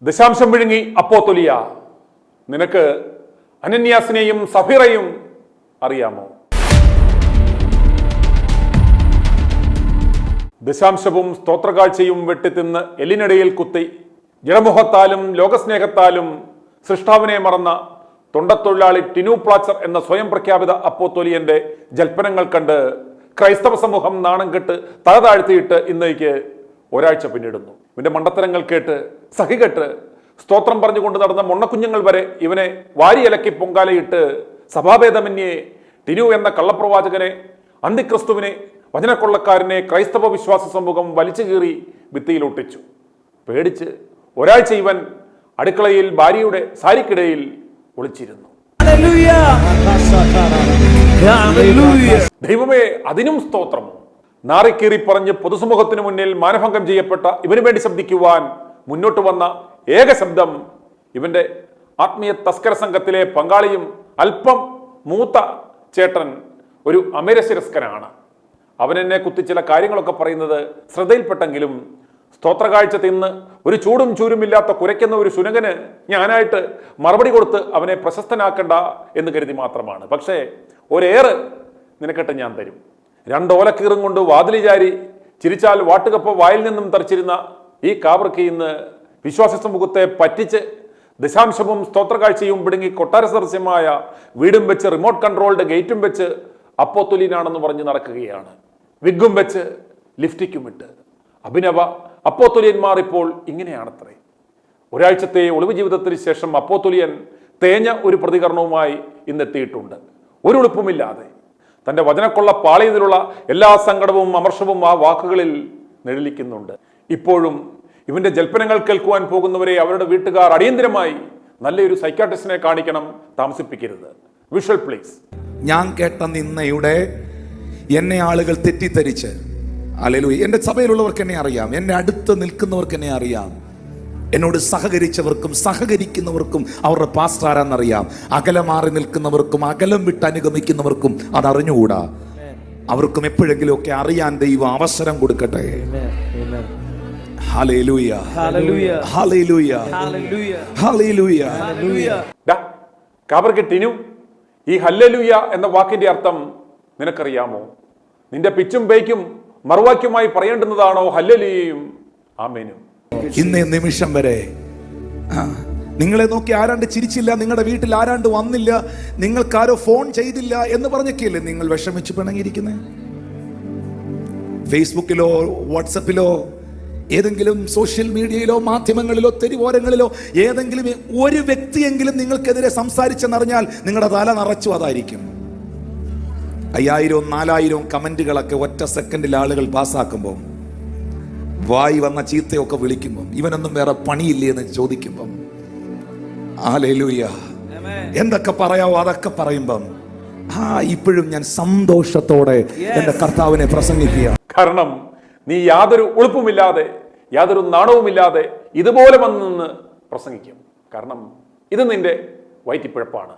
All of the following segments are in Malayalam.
ദശാംശം വിഴുങ്ങി അപ്പോസ്തോലിയ, നിനക്ക് അനന്യാസിനെയും സഫീറയും അറിയാമോ? ദശാംശവും സ്തോത്രകാഴ്ചയും വെട്ടിത്തിന്ന് എല്ലിനിടയിൽ കുത്തി ജഡമുഖത്താലും ലോകസ്നേഹത്താലും സൃഷ്ടാവിനെ മറന്ന തൊണ്ടത്തൊഴിലാളി ടിനു പ്ലാച്ചർ എന്ന സ്വയം പ്രഖ്യാപിത അപ്പോസ്തോലിയന്റെ ജൽപ്പനങ്ങൾ കണ്ട് ക്രൈസ്തവ സമൂഹം നാണം കെട്ട് തല താഴ്ത്തിയിട്ട് ഇന്നേക്ക് ഒരാഴ്ച പിന്നിടുന്നു. ഇവന്റെ മണ്ടത്തരങ്ങൾ കേട്ട് സഹികെട്ട് സ്തോത്രം പറഞ്ഞുകൊണ്ട് നടന്ന മൊണ്ണക്കുഞ്ഞുങ്ങൾ വരെ ഇവനെ വാരിയലക്കി പൊങ്കാലയിട്ട് സഭാഭേദമന്യേ ടിനു എന്ന കള്ളപ്രവാചകനെ, അന്തിക്രിസ്തുവിനെ, വചനക്കൊള്ളക്കാരനെ ക്രൈസ്തവ വിശ്വാസ സമൂഹം വലിച്ചു കീറി ഭിത്തിയിലൊട്ടിച്ചു. പേടിച്ച് ഒരാഴ്ച ഇവൻ അടുക്കളയിൽ ഭാര്യയുടെ സാരിക്കിടയിൽ ഒളിച്ചിരുന്നു. ദൈവമേ, അതിനും സ്തോത്രം. നാറിക്കീറി പറഞ്ഞ് പൊതുസമൂഹത്തിന് മുന്നിൽ മാനഭംഗം ചെയ്യപ്പെട്ട ഇവന് വേണ്ടി ശബ്ദിക്കുവാൻ മുന്നോട്ട് വന്ന ഏക ശബ്ദം ഇവന്റെ ആത്മീയ തസ്കര സംഘത്തിലെ പങ്കാളിയും അല്പം മൂത്ത ചേട്ടൻ ഒരു അമരശിരസ്കനാണ്. അവൻ എന്നെ കുത്തി ചില കാര്യങ്ങളൊക്കെ പറയുന്നത് ശ്രദ്ധയിൽപ്പെട്ടെങ്കിലും സ്തോത്രകാഴ്ച തിന്ന് ഒരു ചൂടും ചൂരുമില്ലാത്ത കുരയ്ക്കുന്ന ഒരു ശുനകന് ഞാനായിട്ട് മറുപടി കൊടുത്ത് അവനെ പ്രശസ്തനാക്കണ്ട എന്ന് കരുതി മാത്രമാണ്. പക്ഷേ ഒരേറ് നിനക്കിട്ട് ഞാൻ തരും. രണ്ടോലക്കീറും കൊണ്ട് വാതിലി ചാരി ചിരിച്ചാൽ വാട്ടുകപ്പ വായിൽ നിന്നും തെറിച്ചിരുന്ന ഈ കാവർക്ക് ഇന്ന് വിശ്വാസ സമൂഹത്തെ പറ്റിച്ച് ദശാംശവും സ്തോത്രകാഴ്ചയും പിടുങ്ങി കൊട്ടാര സദൃശ്യമായ വീടും വെച്ച് റിമോട്ട് കൺട്രോൾഡ് ഗേറ്റും വെച്ച് അപ്പോസ്തോലിയനാണെന്ന് പറഞ്ഞ് നടക്കുകയാണ്. വിഗും വെച്ച് ലിഫ്റ്റിക്കുമിട്ട് അഭിനവ അപ്പോസ്തോലിയന്മാർ ഇപ്പോൾ ഇങ്ങനെയാണത്രേ. ഒരാഴ്ചത്തെ ഒളിവ് ജീവിതത്തിന് ശേഷം അപ്പോസ്തോലിയൻ തേഞ്ഞ ഒരു പ്രതികരണവുമായി ഇന്നെത്തിയിട്ടുണ്ട്. ഒരു എളുപ്പമില്ലാതെ തൻ്റെ വചനക്കൊള്ള പാളയത്തിലുള്ള എല്ലാ സങ്കടവും അമർഷവും ആ വാക്കുകളിൽ നിഴലിക്കുന്നുണ്ട്. ഇപ്പോഴും ഇവന്റെ ജൽപ്പനങ്ങൾ കേൾക്കുവാൻ പോകുന്നവരെ അവരുടെ വീട്ടുകാർ അടിയന്തിരമായി നല്ലൊരു സൈക്കാട്രിസ്റ്റിനെ കാണിക്കണം, താമസിപ്പിക്കരുത്. Visual please. ഞാൻ കേട്ട നിന്നയുടെ എന്നെ ആളുകൾ തെറ്റിദ്ധരിച്ച്, ഹല്ലേലൂയ, എൻ്റെ സഭയിലുള്ളവർക്ക് എന്നെ അറിയാം, എന്നെ അടുത്ത് നിൽക്കുന്നവർക്ക് എന്നെ അറിയാം, എന്നോട് സഹകരിച്ചവർക്കും സഹകരിക്കുന്നവർക്കും അവരുടെ പാസ്റ്റർ ആരാന്നറിയാം, അകലം മാറി നിൽക്കുന്നവർക്കും അകലം വിട്ട് അനുഗമിക്കുന്നവർക്കും അതറിഞ്ഞുകൂടാ. അവർക്കും എപ്പോഴെങ്കിലും ഒക്കെ അറിയാൻ ദൈവം അവസരം കൊടുക്കട്ടെ. Hallelujah, hallelujah, hallelujah, hallelujah, hallelujah. കാവർക്ക് ടിനു, ഈ ഹല്ലേലൂയ എന്ന വാക്കിന്റെ അർത്ഥം നിനക്കറിയാമോ? നിന്റെ പിച്ചും പേയ്ക്കും മറുവാക്യമായി പറയേണ്ടുന്നതാണോ ഹല്ലേലൂയയും ആമേനും? ഇന്നേ നിമിഷം വരെ നിങ്ങളെ നോക്കി ആരാണ്ട് ചിരിച്ചില്ല, നിങ്ങളുടെ വീട്ടിൽ ആരാണ്ട് വന്നില്ല, നിങ്ങൾക്കാരോ ഫോൺ ചെയ്തില്ല എന്ന് പറഞ്ഞൊക്കെയല്ലേ നിങ്ങൾ വിഷമിച്ച് പിണങ്ങിയിരിക്കുന്നത്? ഫേസ്ബുക്കിലോ വാട്സപ്പിലോ ഏതെങ്കിലും സോഷ്യൽ മീഡിയയിലോ മാധ്യമങ്ങളിലോ തെരുവോരങ്ങളിലോ ഏതെങ്കിലും ഒരു വ്യക്തിയെങ്കിലും നിങ്ങൾക്കെതിരെ സംസാരിച്ചെന്നറിഞ്ഞാൽ നിങ്ങളുടെ തല നിറച്ചു അതായിരിക്കും. 5000 4000 കമന്റുകളൊക്കെ ഒറ്റ സെക്കൻഡിൽ ആളുകൾ പാസ്സാക്കുമ്പോൾ, വായി വന്ന ചീത്തയൊക്കെ വിളിക്കുമ്പം, ഇവനൊന്നും വേറെ പണിയില്ലേ എന്ന് ചോദിക്കുമ്പം, ഹല്ലേലൂയ, എന്തൊക്കെ പറയാവോ അതൊക്കെ പറയുമ്പം ഇപ്പോഴും ഞാൻ സന്തോഷത്തോടെ എന്റെ കർത്താവിനെ പ്രസംഗിക്കുക. കാരണം നീ യാതൊരു ഉളുപ്പുമില്ലാതെ യാതൊരു നാണവുമില്ലാതെ ഇതുപോലെ വന്ന് നിന്ന് പ്രസംഗിക്കും. കാരണം ഇത് നിന്റെ വയറ്റിപ്പിഴപ്പാണ്.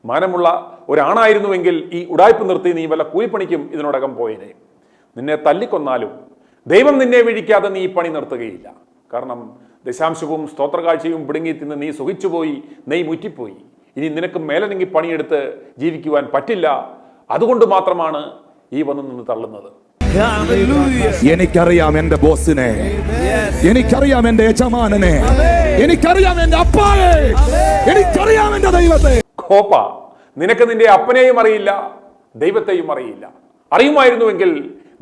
മാനമുള്ള ഒരാണായിരുന്നുവെങ്കിൽ ഈ ഉടായ്പ നിർത്തി നീ വല്ല കൂലിപ്പണിക്കും ഇതിനോടകം പോയേനെ. നിന്നെ തല്ലിക്കൊന്നാലും ദൈവം നിന്നെ വീഴിക്കാതെ നീ ഈ പണി നിർത്തുകയില്ല. കാരണം ദശാംശവും സ്തോത്രകാഴ്ചയും പിടുങ്ങി തിന്ന് നീ സുഖിച്ചുപോയി, നെയ് മുറ്റിപ്പോയി. ഇനി നിനക്ക് മേലനെങ്കി പണിയെടുത്ത് ജീവിക്കുവാൻ പറ്റില്ല. അതുകൊണ്ട് മാത്രമാണ് ഈ വന്നു നിന്ന് തള്ളുന്നത്. എനിക്കറിയാം എന്റെ ബോസിനെ, എനിക്കറിയാം എന്റെ യജമാനനെ, എനിക്കറിയാം എന്റെ അപ്പായെ, എനിക്കറിയാം എന്റെ ദൈവത്തെ. കോപ്പ, നിനക്ക് നിന്റെ അപ്പനെയും അറിയില്ല, ദൈവത്തെയും അറിയില്ല. അറിയുമായിരുന്നുവെങ്കിൽ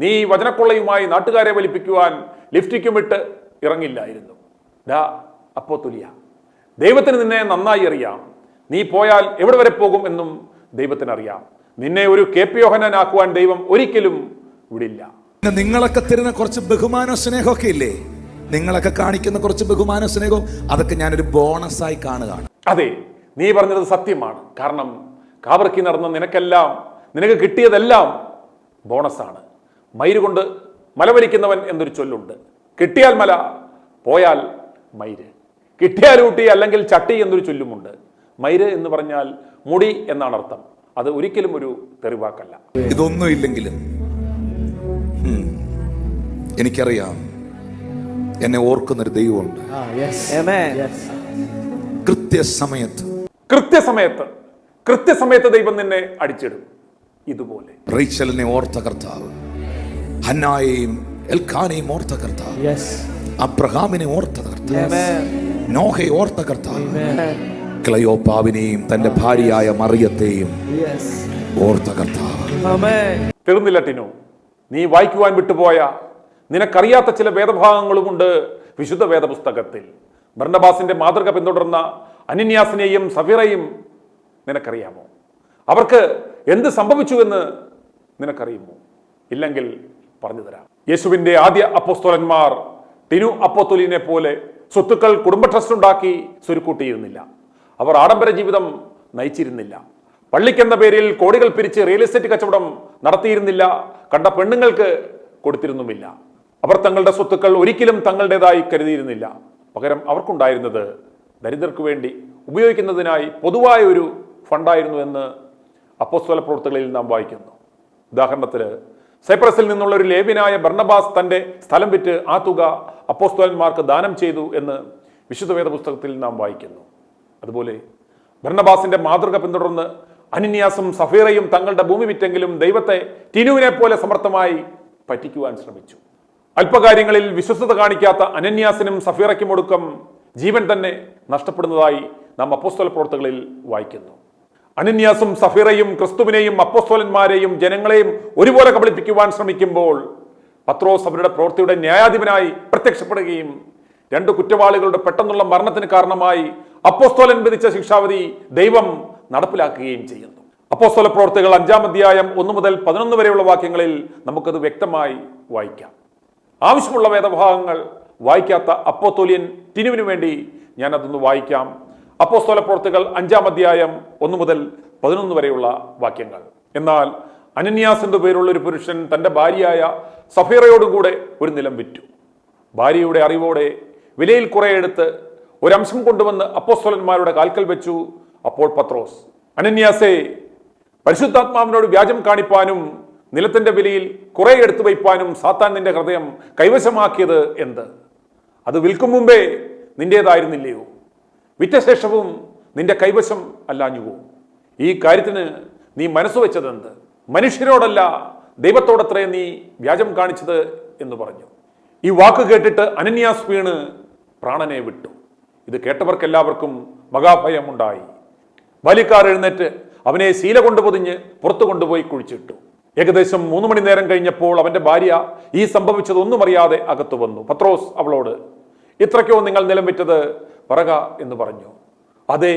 നീ വചനക്കൊള്ളയുമായി നാട്ടുകാരെ വലിപ്പിക്കുവാൻ ലിഫ്റ്റിക്കുമിട്ട് ഇറങ്ങില്ലായിരുന്നു. അപ്പോസ്തോലിയ, ദൈവത്തിന് നിന്നെ നന്നായി അറിയാം. നീ പോയാൽ എവിടെ വരെ പോകും എന്നും ദൈവത്തിനറിയാം. നിന്നെ ഒരു KP യോഹന്നാനാക്കുവാൻ ദൈവം ഒരിക്കലും വിടില്ല. നിങ്ങളൊക്കെ തരുന്ന കുറച്ച് ബഹുമാന സ്നേഹമൊക്കെ ഇല്ലേ, നിങ്ങളൊക്കെ കാണിക്കുന്ന കുറച്ച് ബഹുമാന സ്നേഹവും അതൊക്കെ ഞാനൊരു ബോണസായി കാണുകയാണ്. അതെ, നീ പറഞ്ഞത് സത്യമാണ്. കാരണം കാവർക്ക് നടന്ന നിനക്കെല്ലാം, നിനക്ക് കിട്ടിയതെല്ലാം ബോണസാണ്. മയിര് കൊണ്ട് മലവലിക്കുന്നവൻ എന്നൊരു ചൊല്ലുണ്ട്. കിട്ടിയാൽ മല, പോയാൽ മയിര്. കിട്ടിയാൽ ഊട്ടി അല്ലെങ്കിൽ ചട്ടി എന്നൊരു ചൊല്ലുമുണ്ട്. മയിര് എന്ന് പറഞ്ഞാൽ മുടി എന്നാണ് അർത്ഥം. അത് ഒരിക്കലും ഒരു തെറിവാക്കല്ല. ഇതൊന്നും ഇല്ലെങ്കിലും എനിക്കറിയാം എന്നെ ഓർക്കുന്നൊരു ദൈവമുണ്ട്. കൃത്യസമയത്ത് ദൈവം നിന്നെ അടിച്ചിടും. ഇതുപോലെ റേച്ചലിനെ ഓർത്ത കർത്താവ്, ഹന്നായെയും എൽക്കാനെയും ഓർത്ത കർത്താവ്, അബ്രഹാമിനെ ഓർത്ത കർത്താവ്, നോഹയെ ഓർത്ത കർത്താവ്, ക്ലയോപ്പാവിനെയും തന്റെ ഭാര്യയായ മറിയത്തെയും ഓർത്ത കർത്താവ്. തീർന്നില്ല ടിനു, നീ വായിക്കുവാൻ വിട്ടുപോയ നിനക്കറിയാത്ത ചില വേദഭാഗങ്ങളുമുണ്ട് വിശുദ്ധ വേദപുസ്തകത്തിൽ. ബർന്നബാസിന്റെ മാതൃക പിന്തുടർന്ന അനന്യാസിനെയും സഫീറയും നിനക്കറിയാമോ? അവർക്ക് എന്ത് സംഭവിച്ചുവെന്ന് നിനക്കറിയുമോ? ഇല്ലെങ്കിൽ പറഞ്ഞു തരാം. യേശുവിന്റെ ആദ്യ അപ്പോസ്തലന്മാർ ടിനു അപ്പോസ്തലനെ പോലെ സ്വത്തുക്കൾ കുടുംബ ട്രസ്റ്റ് ഉണ്ടാക്കി സ്വരുക്കൂട്ടിയിരുന്നില്ല. അവർ ആഡംബര ജീവിതം നയിച്ചിരുന്നില്ല. പള്ളിക്കെന്ന പേരിൽ കോടികൾ പിരിച്ച് റിയൽ എസ്റ്റേറ്റ് കച്ചവടം നടത്തിയിരുന്നില്ല. കണ്ട പെണ്ണുങ്ങൾക്ക് കൊടുത്തിരുന്നുമില്ല. അവർ തങ്ങളുടെ സ്വത്തുക്കൾ ഒരിക്കലും തങ്ങളുടേതായി കരുതിയിരുന്നില്ല. പകരം അവർക്കുണ്ടായിരുന്നത് ദരിദ്രർക്ക് വേണ്ടി ഉപയോഗിക്കുന്നതിനായി പൊതുവായ ഒരു ഫണ്ടായിരുന്നു എന്ന് അപ്പോസ്തല പ്രവൃത്തികളിൽ നാം വായിക്കുന്നു. ഉദാഹരണത്തിന്, സൈപ്രസിൽ നിന്നുള്ള ഒരു ലേവ്യനായ ബർന്നബാസ് തന്റെ സ്ഥലം വിറ്റ് ആ തുക അപ്പോസ്തലന്മാർക്ക് ദാനം ചെയ്തു എന്ന് വിശുദ്ധ വേദ പുസ്തകത്തിൽ നാം വായിക്കുന്നു. അതുപോലെ ബർന്നബാസിന്റെ മാതൃക പിന്തുടർന്ന് അനന്യാസും സഫീറയും തങ്ങളുടെ ഭൂമി വിറ്റെങ്കിലും ദൈവത്തെ ടിനുവിനെ പോലെ സമർത്ഥമായി പറ്റിക്കുവാൻ ശ്രമിച്ചു. അല്പകാര്യങ്ങളിൽ വിശ്വസ്തത കാണിക്കാത്ത അനന്യാസിനും സഫീറയ്ക്കും ഒടുക്കം ജീവൻ തന്നെ നഷ്ടപ്പെടുന്നതായി നാം അപ്പോസ്തല പ്രവൃത്തികളിൽ വായിക്കുന്നു. അനന്യാസും സഫീറയും ക്രിസ്തുവിനെയും അപ്പോസ്തലന്മാരെയും ജനങ്ങളെയും ഒരുപോലെ കബളിപ്പിക്കുവാൻ ശ്രമിക്കുമ്പോൾ പത്രോസ് അവരുടെ പ്രവൃത്തിയുടെ ന്യായാധിപനായി പ്രത്യക്ഷപ്പെടുകയും 2 കുറ്റവാളികളുടെ പെട്ടെന്നുള്ള മരണത്തിന് കാരണമായി അപ്പോസ്തലൻ വിധിച്ച ശിക്ഷാവിധി ദൈവം നടപ്പിലാക്കുകയും ചെയ്യുന്നു. അപ്പോസ്തല പ്രവൃത്തികൾ 5-ാം അധ്യായം 1 മുതൽ 11 വരെയുള്ള വാക്യങ്ങളിൽ നമുക്കത് വ്യക്തമായി വായിക്കാം. ആവശ്യമുള്ള വേദഭാഗങ്ങൾ വായിക്കാത്ത അപ്പോസ്തോലിയൻ ടിനുവിനു വേണ്ടി ഞാൻ അതൊന്ന് വായിക്കാം. അപ്പോസ്തല പ്രവൃത്തികൾ 5-ാം അധ്യായം 1 മുതൽ 11 വരെയുള്ള വാക്യങ്ങൾ. എന്നാൽ അനന്യാസ് എന്നു പേരുള്ള ഒരു പുരുഷൻ തന്റെ ഭാര്യയായ സഫീറയോടുകൂടെ ഒരു നിലം വിറ്റു. ഭാര്യയുടെ അറിവോടെ വിലയിൽ കുറെ എടുത്ത് ഒരംശം കൊണ്ടുവന്ന് അപ്പോസ്തലന്മാരുടെ കാൽക്കൽ വെച്ചു. അപ്പോൾ പത്രോസ്, അനന്യാസേ, പരിശുദ്ധാത്മാവിനോട് വ്യാജം കാണിപ്പാനും നിലത്തിന്റെ വിലയിൽ കുറെ എടുത്തു വയ്പാനും സാത്താൻ നിന്റെ ഹൃദയം കൈവശമാക്കിയത് എന്ത്? അത് വിൽക്കും മുമ്പേ നിന്റേതായിരുന്നില്ലയോ? വിറ്റ ശേഷവും നിന്റെ കൈവശം അല്ലാഞ്ഞുവോ? ഈ കാര്യത്തിന് നീ മനസ്സു വെച്ചതെന്ത്? മനുഷ്യരോടല്ല ദൈവത്തോടത്രേ നീ വ്യാജം കാണിച്ചത് എന്ന് പറഞ്ഞു. ഈ വാക്ക് കേട്ടിട്ട് അനന്യാസ് വീണ് പ്രാണനെ വിട്ടു. ഇത് കേട്ടവർക്കെല്ലാവർക്കും മഹാഭയമുണ്ടായി. ബാല്യക്കാർ എഴുന്നേറ്റ് അവനെ ശീല കൊണ്ട് പൊതിഞ്ഞ് പുറത്തു കൊണ്ടുപോയി കുഴിച്ചിട്ടു. ഏകദേശം 3 മണി നേരം കഴിഞ്ഞപ്പോൾ അവന്റെ ഭാര്യ ഈ സംഭവിച്ചതൊന്നും അറിയാതെ അകത്തു വന്നു. പത്രോസ് അവളോട്, ഇത്രയ്ക്കോ നിങ്ങൾ നിലം വിറ്റത് പറക എന്ന് പറഞ്ഞു. അതെ,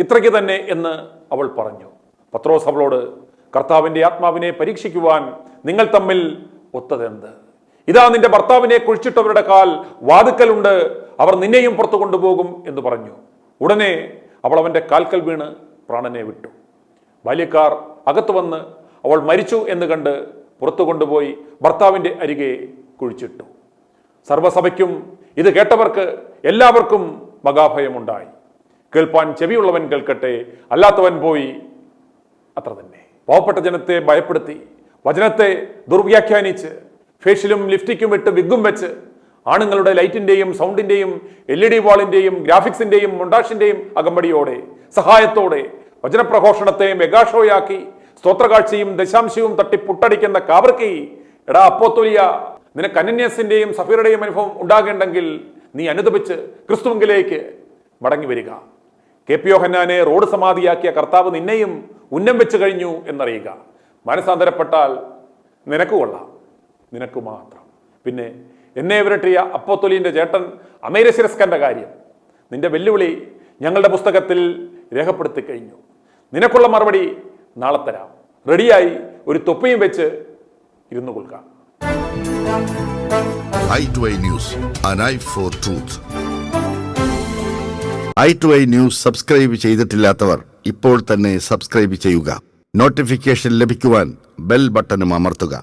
ഇത്രയ്ക്ക് തന്നെ എന്ന് അവൾ പറഞ്ഞു. പത്രോസ് അവളോട്, കർത്താവിന്റെ ആത്മാവിനെ പരീക്ഷിക്കുവാൻ നിങ്ങൾ തമ്മിൽ ഒത്തതെന്ത്? ഇതാ നിന്റെ ഭർത്താവിനെ കുഴിച്ചിട്ടവരുടെ കാൽ വാതുക്കലുണ്ട്, അവർ നിന്നെയും പുറത്തു കൊണ്ടുപോകും എന്ന് പറഞ്ഞു. ഉടനെ അവൾ അവന്റെ കാൽക്കൽ വീണ് പ്രാണനെ വിട്ടു. ബാല്യക്കാർ അകത്തു വന്ന് അവൾ മരിച്ചു എന്ന് കണ്ട് പുറത്തു കൊണ്ടുപോയി ഭർത്താവിന്റെ അരികെ കുഴിച്ചിട്ടു. സർവ്വസഭയ്ക്കും ഇത് കേട്ടവർക്ക് എല്ലാവർക്കും മഹാഭയമുണ്ടായി. കേൾപ്പാൻ ചെവിയുള്ളവൻ കേൾക്കട്ടെ, അല്ലാത്തവൻ പോയി അത്ര തന്നെ. പാവപ്പെട്ട ജനത്തെ ഭയപ്പെടുത്തി വചനത്തെ ദുർവ്യാഖ്യാനിച്ച് ഫേഷ്യലും ലിഫ്റ്റിക്കും ഇട്ട് വിഗും വെച്ച് ആണുങ്ങളുടെ ലൈറ്റിന്റെയും സൗണ്ടിന്റെയും LED വാളിന്റെയും ഗ്രാഫിക്സിന്റെയും മൊണ്ടാഷിന്റെയും അകമ്പടിയോടെ സഹായത്തോടെ വചനപ്രഘോഷണത്തെ മെഗാഷോയാക്കി സ്തോത്രകാഴ്ചയും ദശാംശവും തട്ടി പുട്ടടിക്കുന്ന കാവർക്കി, എടാ അപ്പോസ്തോലിയ, നിനക്ക് അനന്യാസിന്റെയും സഫീറയുടെയും അനുഭവം ഉണ്ടാകേണ്ടെങ്കിൽ നീ അനുദപിച്ച് ക്രിസ്തുവിലേക്ക് മടങ്ങി വരിക. KP യോഹന്നാനെ റോഡ് സമാധിയാക്കിയ കർത്താവ് നിന്നെയും ഉന്നം വെച്ച് കഴിഞ്ഞു എന്നറിയുക. മനസാന്തരപ്പെട്ടാൽ നിനക്ക് കൊള്ളാം, നിനക്ക് മാത്രം. പിന്നെ എന്നെ വിരട്ടിയ അപ്പോസ്തോലിന്റെ ചേട്ടൻ അമേരശിരസ്കന്റെ കാര്യം, നിന്റെ വെല്ലുവിളി ഞങ്ങളുടെ പുസ്തകത്തിൽ രേഖപ്പെടുത്തി കഴിഞ്ഞു. നിനക്കുള്ള മറുപടി നാളെ തരാം. റെഡിയായി ഒരു തൊപ്പിയും വെച്ച് ഇരുന്നു കൊള്ളുക. i2i News, an eye for truth. i2i News subscribe ചെയ്തിട്ടില്ലാത്തവർ ഇപ്പോൾ തന്നെ സബ്സ്ക്രൈബ് ചെയ്യുക. നോട്ടിഫിക്കേഷൻ ലഭിക്കുവാൻ ബെൽ ബട്ടണും അമർത്തുക.